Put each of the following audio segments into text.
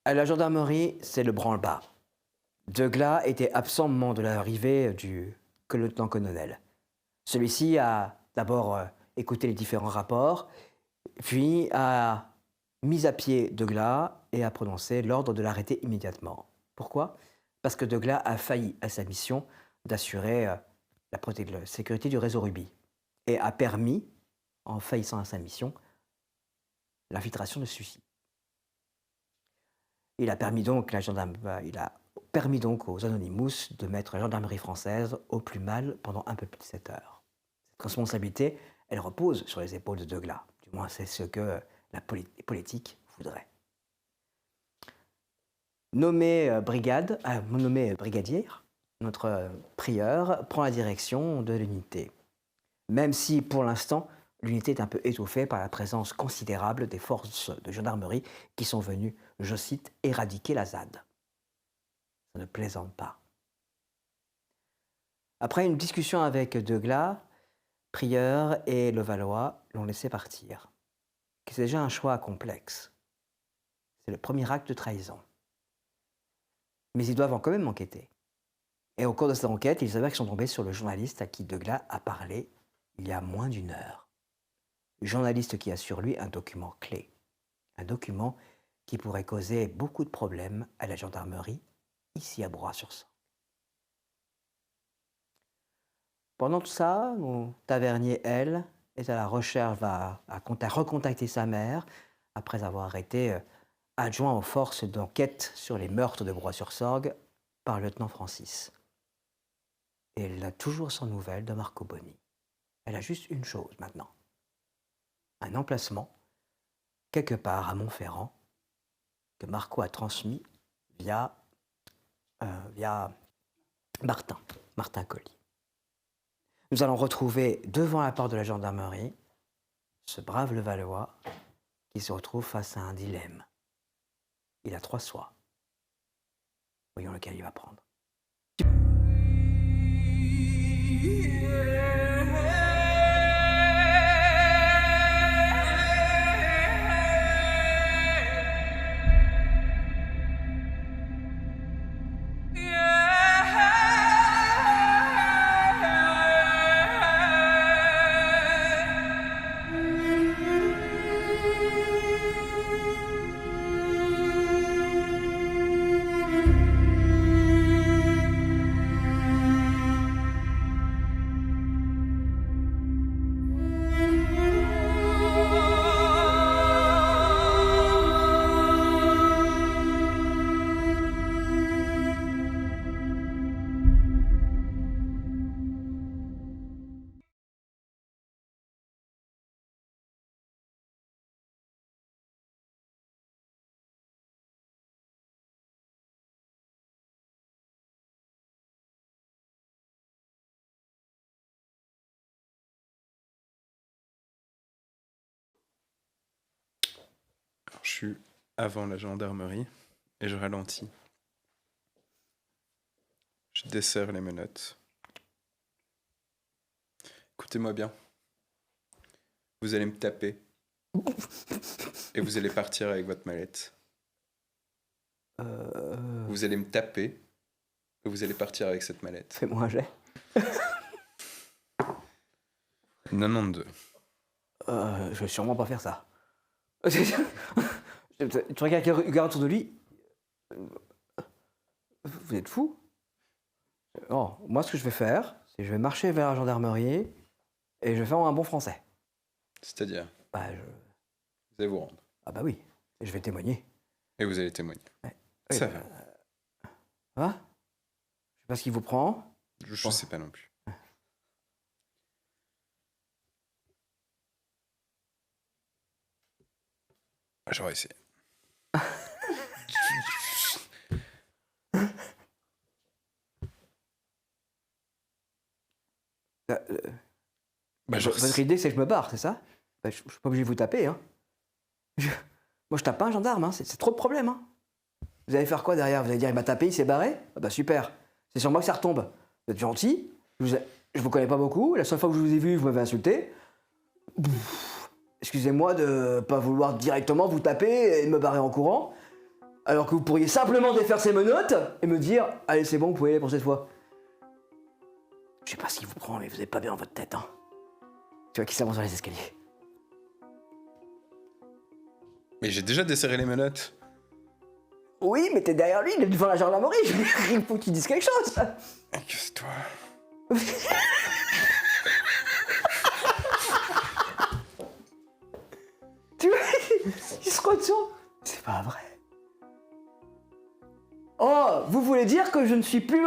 À la gendarmerie, c'est le branle-bas. Deglà était absent au moment de l'arrivée du lieutenant-colonel. Celui-ci a d'abord écouté les différents rapports, puis a mis à pied Deglà et a prononcé l'ordre de l'arrêter immédiatement. Pourquoi? Parce que Deglà a failli à sa mission d'assurer la sécurité du réseau Ruby et a permis, en faillissant à sa mission, l'infiltration de celui-ci. Il a permis donc aux Anonymous de mettre la gendarmerie française au plus mal pendant un peu plus de 7 heures. Cette responsabilité, elle repose sur les épaules de Deglà. Du moins, c'est ce que la politique voudrait. Nommé brigadier, notre prieur prend la direction de l'unité. Même si, pour l'instant, l'unité est un peu étouffée par la présence considérable des forces de gendarmerie qui sont venues, je cite, éradiquer la ZAD. Ça ne plaisante pas. Après une discussion avec Deglà, Prieur et Levallois l'ont laissé partir. C'est déjà un choix complexe. C'est le premier acte de trahison. Mais ils doivent quand même enquêter. Et au cours de cette enquête, ils s'avèrent qu'ils sont tombés sur le journaliste à qui Deglà a parlé il y a moins d'1 heure. Le journaliste qui a sur lui un document clé. Un document qui pourrait causer beaucoup de problèmes à la gendarmerie, ici à Broye-sur-Sorgue. Pendant tout ça, mon tavernier, elle, est à la recherche, va recontacter sa mère après avoir été adjoint aux forces d'enquête sur les meurtres de Broye-sur-Sorgue par le lieutenant Francis. Et elle n'a toujours sans nouvelles de Marco Boni. Elle a juste une chose maintenant. Un emplacement, quelque part à Montferrand, que Marco a transmis via Martin Colli. Nous allons retrouver devant la porte de la gendarmerie ce brave Levallois qui se retrouve face à un dilemme. Il a 3 choix. Voyons lequel il va prendre. Alors, je suis avant la gendarmerie et je ralentis. Je desserre les menottes. Écoutez-moi bien. Vous allez me taper. Et vous allez partir avec votre mallette. Vous allez me taper. Et vous allez partir avec cette mallette. Fais-moi un jet. 92. Je vais sûrement pas faire ça. Tu regardes autour de lui. Vous êtes fou? Non, moi ce que je vais faire, c'est que je vais marcher vers la gendarmerie et je vais faire un bon français. C'est-à-dire, Bah, vous allez vous rendre. Ah bah oui, et je vais témoigner. Et vous allez témoigner. Ouais. Ça va. Hein? Je sais pas ce qui vous prend. Je sais pas non plus. J'aurais essayé. Votre idée, c'est que je me barre, c'est ça? Bah, je suis pas obligé de vous taper. Hein. Moi, je tape pas un gendarme, hein. C'est trop de problèmes. Hein. Vous allez faire quoi derrière? Vous allez dire, il m'a tapé, il s'est barré? Ah bah super, c'est sur moi que ça retombe. Vous êtes gentil, je vous connais pas beaucoup, la seule fois que je vous ai vu, vous m'avez insulté. Excusez-moi de pas vouloir directement vous taper et de me barrer en courant. Alors que vous pourriez simplement défaire ces menottes et me dire « Allez, c'est bon, vous pouvez y aller pour cette fois. » Je sais pas ce qui vous prend, mais vous êtes pas bien dans votre tête, hein. Tu vois qui s'avance dans les escaliers. Mais j'ai déjà desserré les menottes. Oui, mais t'es derrière lui, il est devant la gendarmerie, il faut qu'il dise quelque chose. Excuse-toi. Tu vois, il se retourne. C'est pas vrai. Oh, vous voulez dire que je ne suis plus...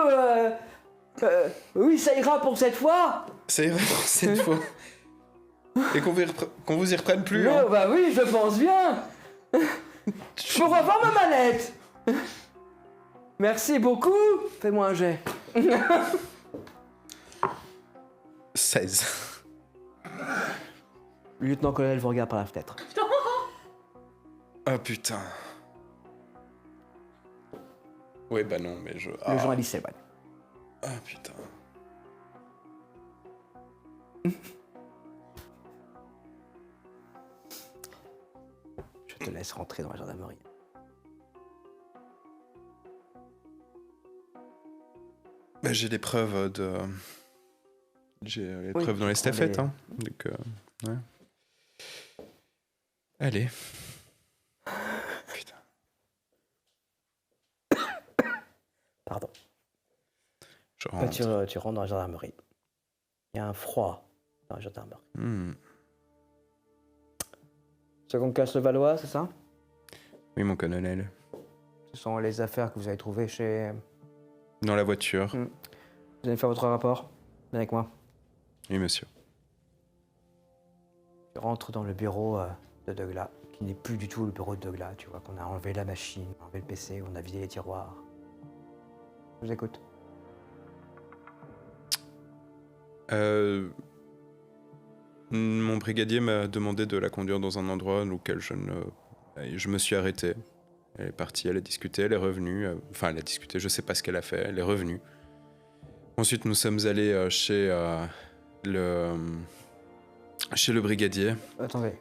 oui, ça ira pour cette fois. C'est vrai, cette fois. Et qu'on vous y reprenne plus, Oh, hein. bah oui, je pense bien. Je peux revoir ma mallette. Merci beaucoup. Fais-moi un jet. 16. Le lieutenant-colonel vous regarde par la fenêtre. Ah putain. Ouais, bah non, mais je... Le journaliste s'éloigne. Ah putain. Je te laisse rentrer dans la gendarmerie. Bah j'ai les preuves de... J'ai les Oui, preuves dans les tu prends stafettes, les- hein. Donc, ouais. Allez. Putain. Pardon. Je Toi, rentre. tu rentres dans la gendarmerie. Il y a un froid dans la gendarmerie. Seconde classe Levallois, c'est ça? Oui, mon colonel. Ce sont les affaires que vous avez trouvées chez... Dans la voiture. Vous allez faire votre rapport. Venez avec moi. Oui, monsieur. Tu rentres dans le bureau de Douglas, qui n'est plus du tout le bureau de Douglas. Tu vois qu'on a enlevé la machine, enlevé le PC, on a vidé les tiroirs. Je vous écoute. Mon brigadier m'a demandé de la conduire dans un endroit auquel je me suis arrêté. Elle est partie, elle a discuté, elle est revenue. Enfin, elle a discuté, je sais pas ce qu'elle a fait, elle est revenue. Ensuite, nous sommes allés chez le brigadier. Attendez.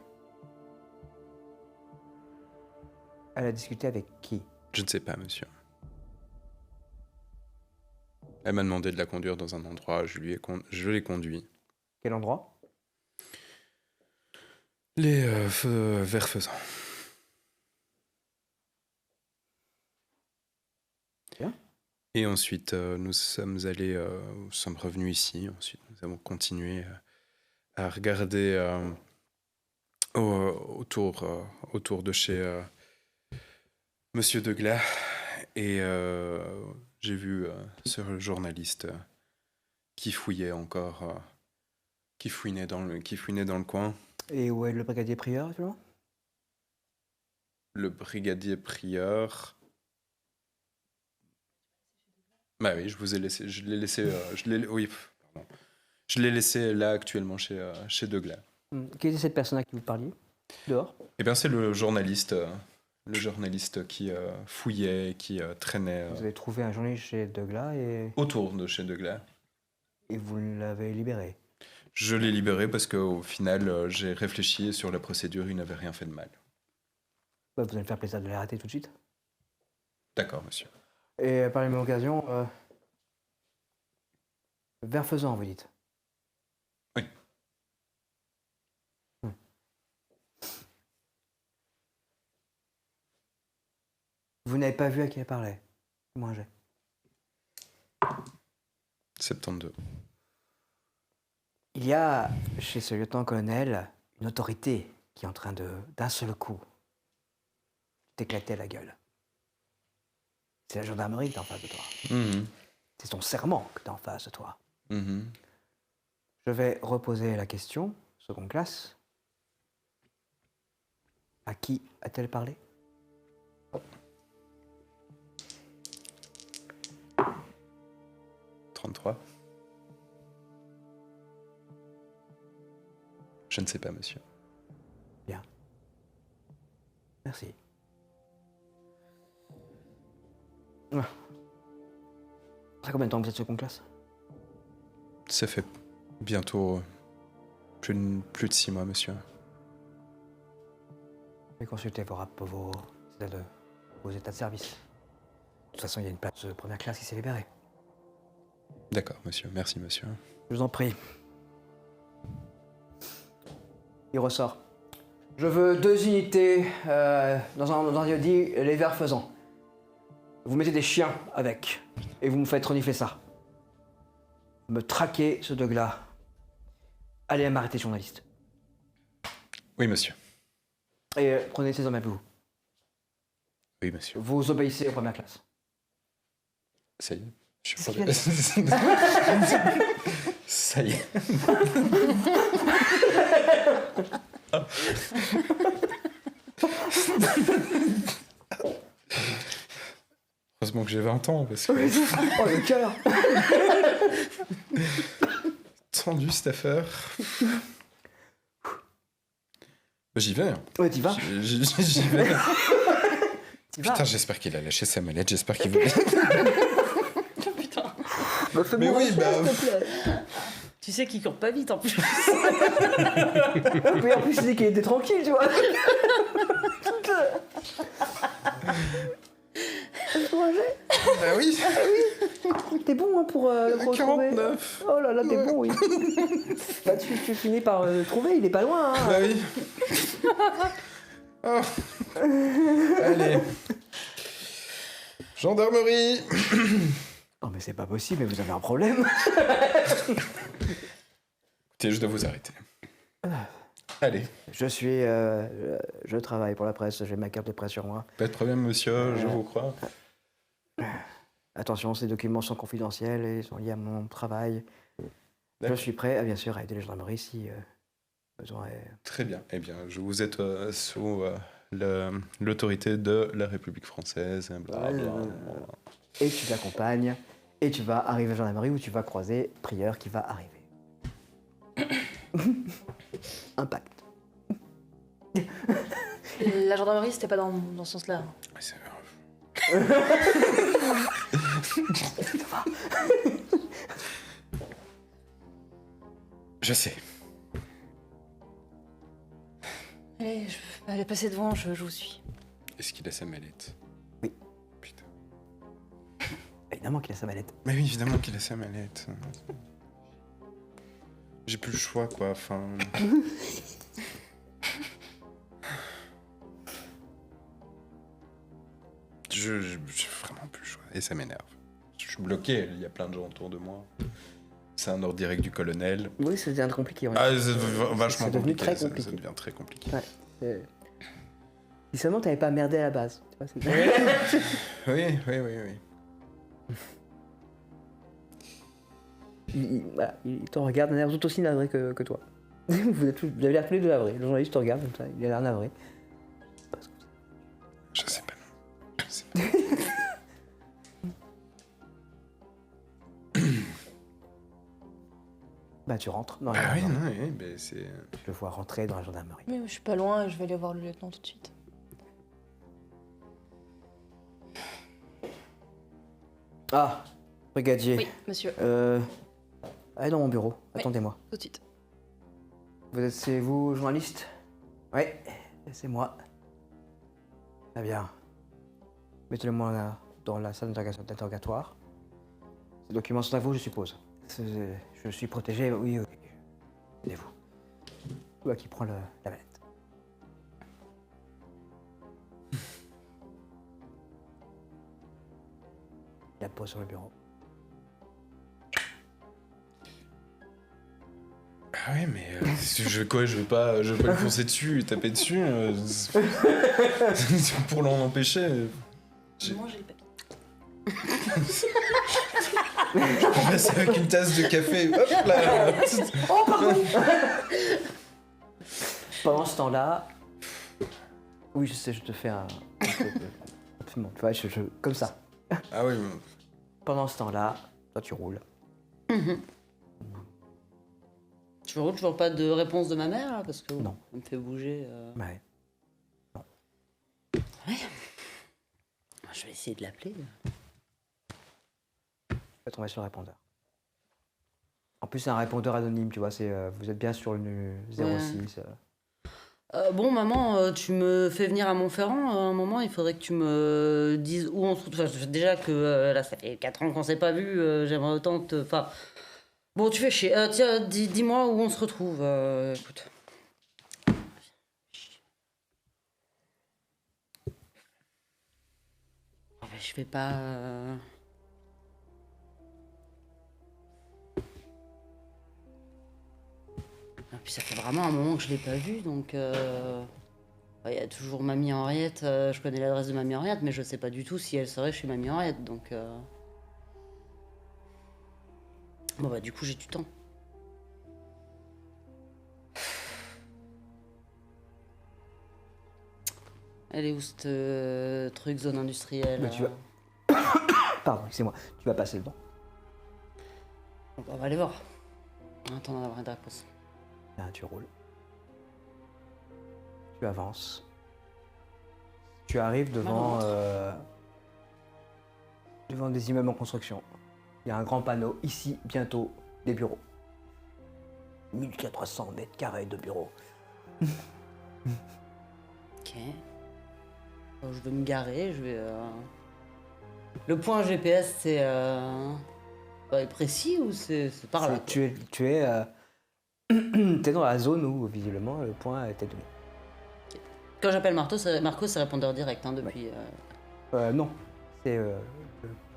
Elle a discuté avec qui? Je ne sais pas, monsieur. Elle m'a demandé de la conduire dans un endroit, je l'ai conduit. Quel endroit? Les vers faisans. Bien. Et ensuite, nous sommes revenus ici. Ensuite, nous avons continué à regarder autour de chez Monsieur Douglas. Et j'ai vu ce journaliste qui fouillait encore, qui fouinait dans le coin. Et où est le brigadier prieur, actuellement? Le brigadier prieur. Bah oui, je vous ai laissé. Je l'ai laissé. Oui, pardon. Je l'ai laissé là actuellement chez Douglas. Qui était cette personne à qui vous parliez? Dehors? Eh bien, c'est le journaliste qui fouillait, qui traînait Vous avez trouvé un journaliste chez Douglas autour de chez Douglas. et vous l'avez libéré. Je l'ai libéré parce qu'au final, j'ai réfléchi sur la procédure, il n'avait rien fait de mal. Bah, vous allez me faire plaisir de l'arrêter tout de suite. D'accord, monsieur. Et par la même occasion, Verfaisan, vous dites? Oui. Vous n'avez pas vu à qui elle parlait? Moi, j'ai. 72. Il y a chez ce lieutenant-colonel une autorité qui est en train de, d'un seul coup, t'éclater la gueule. C'est la gendarmerie qui est en face de toi. C'est ton serment que tu en face de toi. Je vais reposer la question, seconde classe. À qui a-t-elle parlé? « 33. Je ne sais pas, monsieur. Bien. Merci. Ça fait combien de temps que vous êtes seconde classe? Ça fait bientôt plus de 6 mois, monsieur. J'ai consulté vos états de aux états de service. De toute façon, il y a une place de première classe qui s'est libérée. D'accord, monsieur. Merci, monsieur. Je vous en prie. Il ressort. Je veux 2 unités dans un lieu-dit, les vers faisans. Vous mettez des chiens avec, et vous me faites renifler ça. Me traquer ce Douglas. Allez m'arrêter, journaliste. Oui, monsieur. Et prenez ces hommes avec vous. Oui, monsieur. Vous obéissez aux premières classes. Ça y est. Je Ça suis y est. Ça y est. Heureusement que j'ai 20 ans, parce que Oh, le cœur. tendu cette affaire. J'y vais. Hein. Ouais, t'y vas. J'y vais. T'y vas. Putain, j'espère qu'il a lâché sa mallette, j'espère qu'il va... Putain. Mais oui, bah... Tu sais qu'il court pas vite en plus. Mais en plus, il dit qu'il était tranquille, tu vois. Bah oui, T'es bon hein, pour le retrouver. 49. Oh là là, t'es bon, oui. Bah, tu finis par le trouver, il est pas loin. Hein. Bah oui. Oh. Allez. Gendarmerie. Oh, mais c'est pas possible, mais vous avez un problème. Écoutez, je dois vous arrêter. Allez. Je travaille pour la presse, j'ai ma carte de presse sur moi. Pas de problème, monsieur, je vous crois. Attention, ces documents sont confidentiels et sont liés à mon travail. Je D'accord. suis prêt, bien sûr, à aider les gendarmeries si besoin est. Très bien. Eh bien, je vous êtes sous l'autorité de la République française. Et tu t'accompagnes, et tu vas arriver à la gendarmerie où tu vas croiser Prieur qui va arriver. Impact. La gendarmerie, c'était pas dans ce sens-là. Ouais, c'est vrai. Je sais. Allez, passez devant, je vous suis. Est-ce qu'il a sa mallette? Oui. Putain. Évidemment qu'il a sa mallette. Mais oui, évidemment qu'il a sa mallette. J'ai plus le choix, quoi. Enfin. J'ai vraiment plus le choix. Et ça m'énerve. Je suis bloqué, il y a plein de gens autour de moi. C'est un ordre direct du colonel. Oui, ça devient compliqué. Ouais. Ah, c'est vachement c'est devenu compliqué. très Ça compliqué. devient très compliqué. Ouais. Si seulement t'avais pas merdé à la base. Tu vois, Oui. voilà, il te regarde d'un air tout aussi navré que toi. Vous avez l'air tous les deux navrés. Le journaliste te regarde comme ça, il a l'air navré. Je sais pas, non. Je sais pas. Bah tu rentres dans la Ah oui, gendarmerie. non, oui, mais c'est... Je le vois rentrer dans la gendarmerie. Mais je suis pas loin, je vais aller voir le lieutenant tout de suite. Ah, brigadier. Oui, monsieur, Allez dans mon bureau, Oui. attendez-moi. tout de suite. C'est vous, journaliste? Oui, c'est moi. Très bien. Mettez-le-moi là, dans la salle d'interrogatoire. Ces documents sont à vous, je suppose. Je suis protégé, oui. Aidez-vous. Toi qui prends la mallette. Il la pose sur le bureau. Ah oui, mais je vais pas lui foncer dessus, lui taper dessus pour l'en empêcher. Moi, j'ai le papier. Je passe avec une tasse de café. Hop là. Oh, pardon. Pendant ce temps-là... Oui, je sais, je te fais un... Absolument, tu vois, comme ça. Ah oui. Pendant ce temps-là, toi tu roules. Tu vois, toujours pas de réponse de ma mère, là, parce que Non. ça me fait bouger. Ouais. Je vais essayer de l'appeler. Je vais tomber sur le répondeur. En plus, c'est un répondeur anonyme, tu vois, vous êtes bien sur le 06. Bon, maman, tu me fais venir à Montferrand. À un moment, il faudrait que tu me dises où on se retrouve. Enfin, déjà que là, ça fait 4 ans qu'on s'est pas vu. J'aimerais autant te. Enfin. Bon, tu fais chier. Tiens, dis-moi où on se retrouve. Écoute. Ah, bah, je vais pas. Ah, puis ça fait vraiment un moment que je l'ai pas vue, donc. Il y a toujours Mamie Henriette. Je connais l'adresse de Mamie Henriette, mais je sais pas du tout si elle serait chez Mamie Henriette, donc. Bon, bah, du coup, j'ai du temps. Elle est où cette truc zone industrielle Mais tu vas... Pardon, excusez-moi. Tu vas passer dedans. Bon, bah, on va aller voir. Attends d'avoir une réponse. Là, tu roules. Tu avances. Tu arrives devant, devant des immeubles en construction. Il y a un grand panneau. Ici, bientôt, des bureaux. 1400 mètres carrés de bureaux. Ok. Bon, je vais me garer, je vais... Le point GPS, c'est... est précis ou c'est par là? Tu es t'es dans la zone où, visiblement, le point était donné. Quand j'appelle Marco, c'est répondeur direct, hein, depuis... Non. C'est...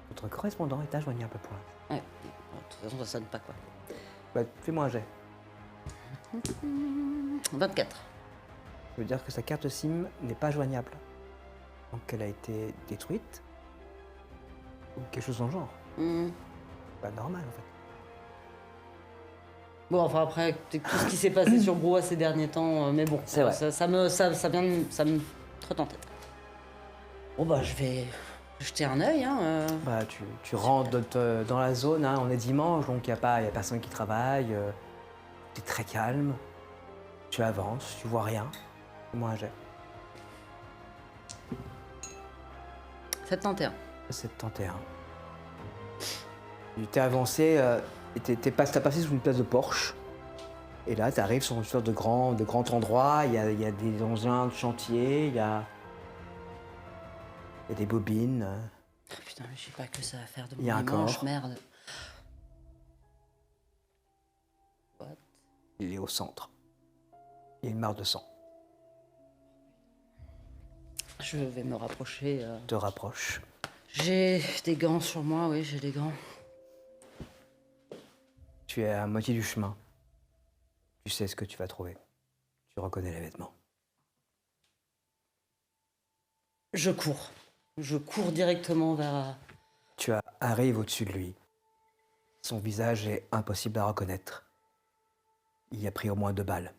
votre correspondant est injoignable pour l'instant. Ouais. Bon, de toute façon, ça sonne pas, quoi. Bah, fais-moi un jet. 24. Ça veut dire que sa carte SIM n'est pas joignable. Donc elle a été détruite. Ou quelque chose dans le genre. Pas normal en fait. Bon, enfin après, tout ce qui s'est passé sur Brouhaha ces derniers temps, mais bon, C'est vrai. ça me trotte en tête. Bon bah je vais jeter un œil, hein. Bah, tu rentres dans la zone, hein, on est dimanche, donc il n'y a personne qui travaille. Tu es très calme. Tu avances, tu vois rien. Fais-moi un jet. 71. 71. Tu t'es avancé, et t'as passé sous une place de Porsche. Et là, tu arrives sur une sorte de grand endroit. Il y a des engins de chantier, il y a des bobines. Oh, putain, mais je sais pas que ça va faire de Il y a mon un dimanche, corps. merde. What? Il est au centre. Il y a une mare de sang. Je vais me rapprocher. Te rapproche. J'ai des gants sur moi, oui, j'ai des gants. Tu es à moitié du chemin. Tu sais ce que tu vas trouver. Tu reconnais les vêtements. Je cours. Je cours directement vers... Tu arrives au-dessus de lui. Son visage est impossible à reconnaître. Il y a pris au moins 2 balles,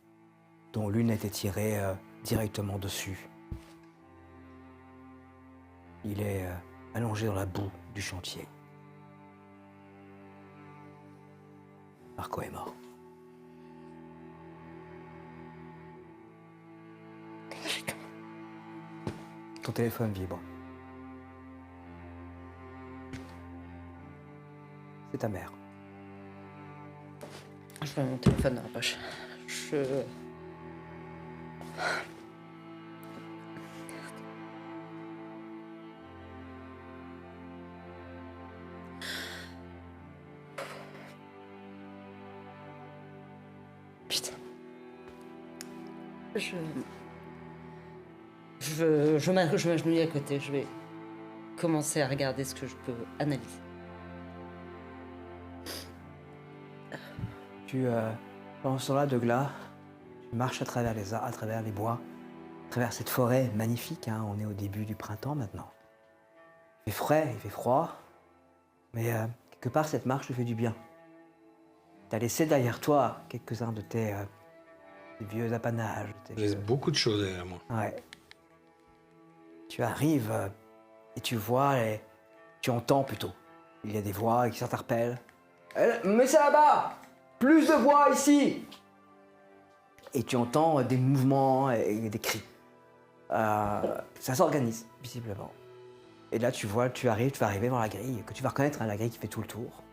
dont l'une était tirée directement dessus. Il est allongé dans la boue du chantier. Marco est mort. Ton téléphone vibre. C'est ta mère. Je mets mon téléphone dans la poche. Je... Putain. Je m'agenouille à côté. Je vais commencer à regarder ce que je peux analyser. Pendant ce temps-là, de glas, tu marches à travers les bois, à travers cette forêt magnifique, hein. On est au début du printemps maintenant. Il fait frais, il fait froid, mais quelque part, cette marche te fait du bien. Tu as laissé derrière toi quelques-uns de tes vieux apanages. Je laisse beaucoup de choses derrière moi. Ouais. Tu arrives et tu vois, tu entends plutôt. Il y a des voix qui s'interpellent. Mais c'est là-bas! Plus de voix ici! Et tu entends des mouvements et des cris. Ça s'organise, visiblement. Et là, tu vas arriver devant la grille, que tu vas reconnaître, hein, la grille qui fait tout le tour.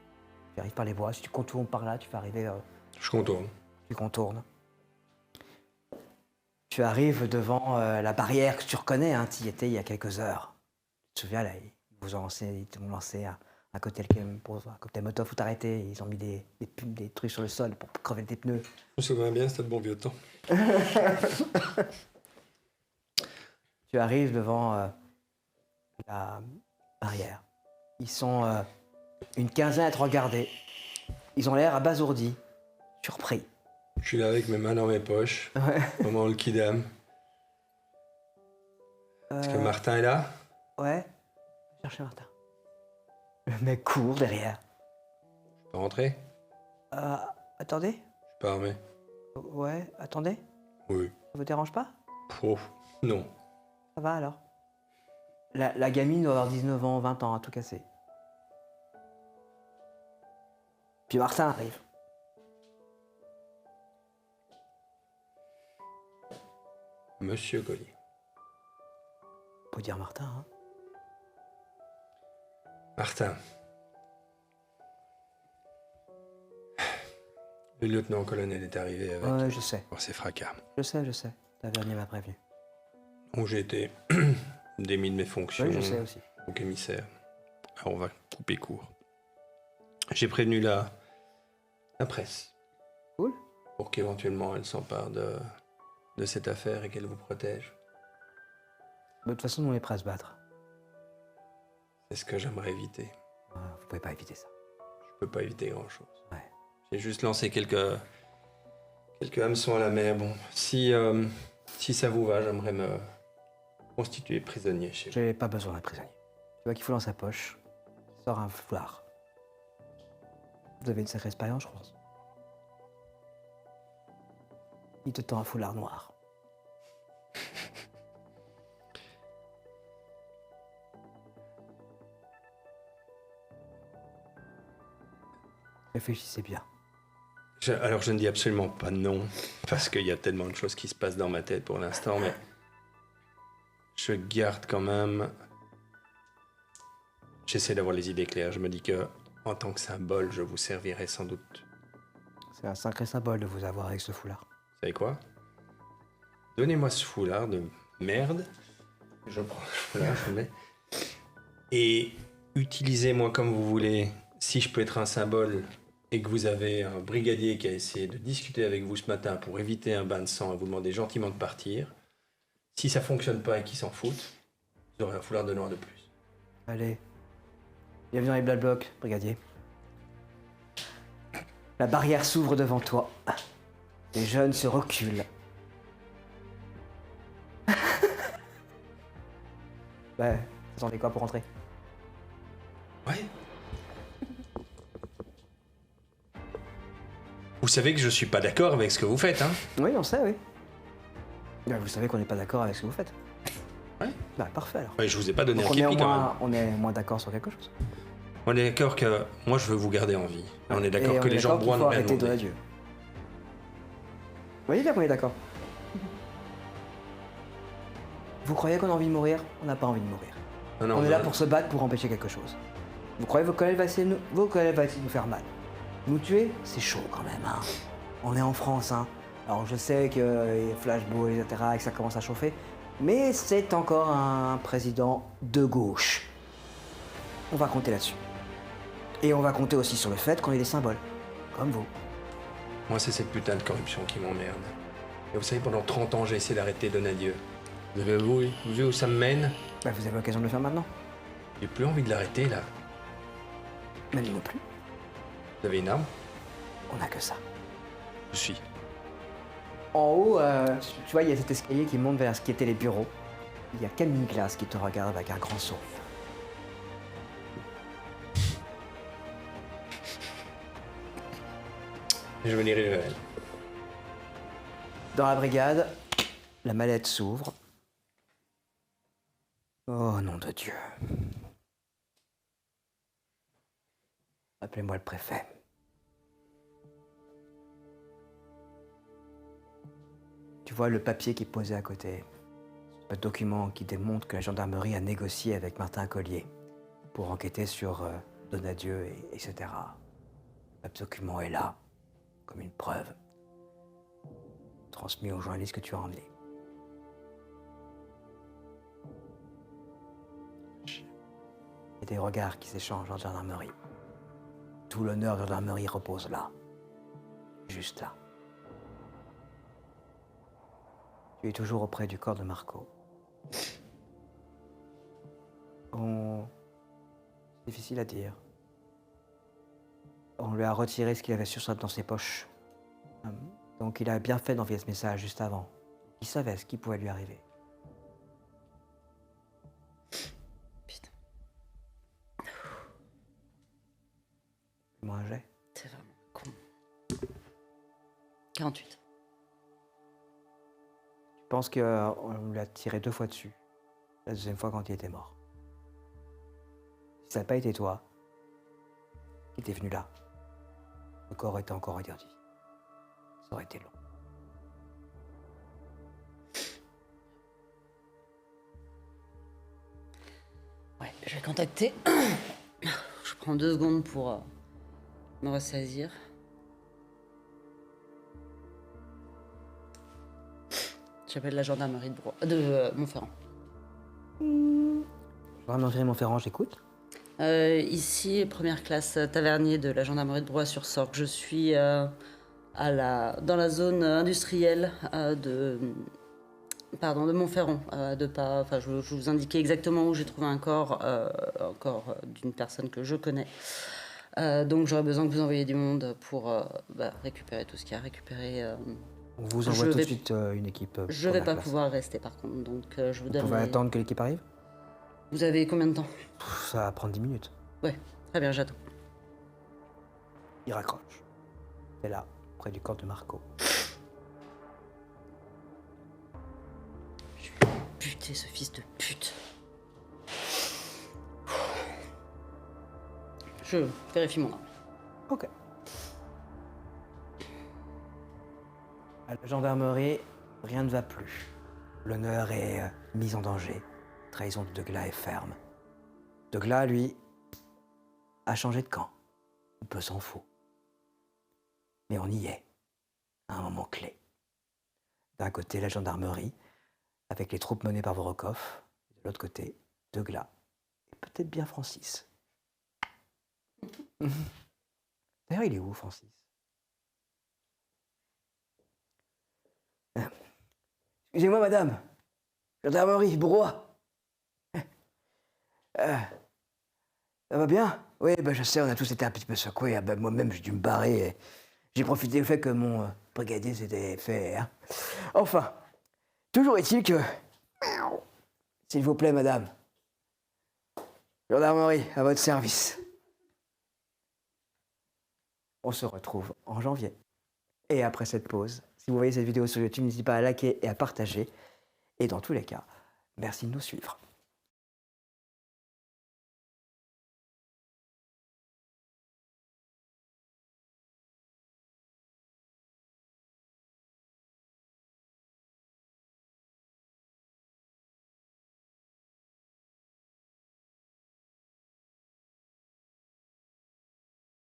Tu arrives par les voies, si tu contournes par là, tu vas arriver... Je contourne. Tu contournes. Tu arrives devant la barrière que tu reconnais, hein, tu y étais il y a quelques heures. Tu te souviens, là, ils t'ont lancé un cocktail, un cocktail Molotov où t'arrêter. Ils ont mis des trucs sur le sol pour crever tes pneus. Je me souviens bien, c'était de bon vieux temps. Tu arrives devant la barrière. Ils sont une quinzaine à te regarder. Ils ont l'air abasourdis, surpris. Je suis là avec mes mains dans mes poches, moment le kidam. Est-ce que Martin est là? Ouais, chercher Martin. Le mec court derrière. Je peux rentrer? Attendez. Je suis pas armé. Ouais, attendez. Oui. Ça vous dérange pas? Oh, non. Ça va alors? La gamine doit avoir 19 ans, 20 ans, à tout casser. Puis Martin arrive. Monsieur Collier. Faut dire Martin, hein. Martin. Le lieutenant-colonel est arrivé avec Ouais, je sais. pour ses fracas. Je sais. Tavernier m'a prévenu. Donc j'ai été démis de mes fonctions. Oui, je sais aussi. Donc émissaire. Alors on va couper court. J'ai prévenu la presse. Cool. Pour qu'éventuellement elle s'empare de cette affaire et qu'elle vous protège. De toute façon, on est prêts à se battre. C'est ce que j'aimerais éviter. Vous pouvez pas éviter ça. Je peux pas éviter grand-chose. Ouais. J'ai juste lancé quelques hameçons à la mer. Bon, si ça vous va, j'aimerais me constituer prisonnier chez vous. J'ai pas besoin d'un prisonnier. Tu vois qu'il fout dans sa poche. Il sort un foulard. Vous avez une sacrée expérience, je pense. Il te tend un foulard noir. Réfléchissez bien. Alors je ne dis absolument pas non, parce qu'il y a tellement de choses qui se passent dans ma tête pour l'instant, mais je garde quand même... J'essaie d'avoir les idées claires. Je me dis que, en tant que symbole, je vous servirai sans doute. C'est un sacré symbole de vous avoir avec ce foulard. Vous savez quoi? Donnez-moi ce foulard de merde. Je prends le foulard, je le mets. Et utilisez-moi comme vous voulez. Si je peux être un symbole et que vous avez un brigadier qui a essayé de discuter avec vous ce matin pour éviter un bain de sang et vous demander gentiment de partir, si ça fonctionne pas et qu'ils s'en foutent, vous aurez un foulard de noir de plus. Allez. Bienvenue dans les Black Blocs, brigadier. La barrière s'ouvre devant toi. Les jeunes se reculent. Ouais, vous attendez quoi pour rentrer? Ouais. Vous savez que je suis pas d'accord avec ce que vous faites, hein? Oui, on sait, oui. Vous savez qu'on n'est pas d'accord avec ce que vous faites. Ouais. Bah, parfait alors. Ouais, je vous ai pas donné Donc un on est, képi quand même. on est moins d'accord sur quelque chose. On est d'accord que moi je veux vous garder en vie. On est d'accord Et que on est les gens d'accord qu'il broient faut n'ont rien arrêter de demandé. Dieu. Vous voyez bien qu'on est d'accord. Vous croyez qu'on a envie de mourir? On n'a pas envie de mourir. Non, non, On est non, là pour se battre pour empêcher quelque chose. Vous croyez que vos collègues vont essayer de nous faire mal? Nous tuer, c'est chaud quand même, hein. On est en France, hein. Alors je sais que les flashballs, etc., et que ça commence à chauffer, mais c'est encore un président de gauche. On va compter là-dessus. Et on va compter aussi sur le fait qu'on est des symboles, comme vous. Moi c'est cette putain de corruption qui m'emmerde. Et vous savez, pendant 30 ans j'ai essayé d'arrêter Donadieu. Vous avez vu où ça me mène? Bah, vous avez l'occasion de le faire maintenant. J'ai plus envie de l'arrêter là. Mais nous non plus. Vous avez une arme? On n'a que ça. Je suis. En haut, tu vois, il y a cet escalier qui monte vers ce qui étaient les bureaux. Il y a Camille Glace qui te regarde avec un grand sourire. Je vais lire vers elle. Dans la brigade, la mallette s'ouvre. Oh, nom de Dieu. Appelez-moi le préfet. Tu vois le papier qui est posé à côté. Un document qui démontre que la gendarmerie a négocié avec Martin Collier pour enquêter sur Donadieu, etc. Le document est là, comme une preuve. Transmis aux journalistes que tu as emmenés. et des regards qui s'échangent en gendarmerie. Tout l'honneur de la gendarmerie repose là. Juste là. Tu es toujours auprès du corps de Marco. C'est difficile à dire. On lui a retiré ce qu'il avait dans ses poches. Donc il a bien fait d'envoyer ce message juste avant. Il savait ce qui pouvait lui arriver. Putain, Fais-moi un jet. c'est vraiment con. 48. Je pense qu'on lui a tiré 2 fois dessus. La deuxième fois quand il était mort. Si ça n'a pas été toi, qui était venu là, le corps était encore interdit. Ça aurait été long. Ouais, je vais contacter. Je prends 2 secondes pour me ressaisir. J'appelle la gendarmerie de Montferrand. Gendarmerie Montferrand, j'écoute. Ici, première classe, tavernier de la gendarmerie de Broye-sur-Sorgue. Je suis dans la zone industrielle de Montferrand. Je vous indiquais exactement où j'ai trouvé un corps d'une personne que je connais. Donc j'aurais besoin que vous envoyiez du monde pour récupérer tout ce qu'il y a à récupérer. On vous envoie tout de suite une équipe. Je vais pas pouvoir rester par contre, donc je vous Vous donne. pouvez attendre que l'équipe arrive? Vous avez combien de temps? Ça va prendre 10 minutes. Ouais, très bien, j'attends. Il raccroche. C'est là, près du corps de Marco. Je vais buter ce fils de pute. Je vérifie mon arme. Ok. À la gendarmerie, rien ne va plus. L'honneur est mis en danger. Trahison de Degla est ferme. Degla, lui, a changé de camp. On peut s'en fout. Mais on y est, à un moment clé. D'un côté, la gendarmerie, avec les troupes menées par Vorokov. De l'autre côté, Degla. Et peut-être bien Francis. D'ailleurs, il est où, Francis? Excusez-moi, madame. Gendarmerie, Broye. Ça va bien? Oui, je sais, on a tous été un petit peu secoués. Moi-même, j'ai dû me barrer. J'ai profité du fait que mon brigadier s'était fait. Enfin, toujours est-il que... S'il vous plaît, madame. Gendarmerie, à votre service. On se retrouve en janvier. Et après cette pause, si vous voyez cette vidéo sur YouTube, n'hésitez pas à liker et à partager. Et dans tous les cas, merci de nous suivre.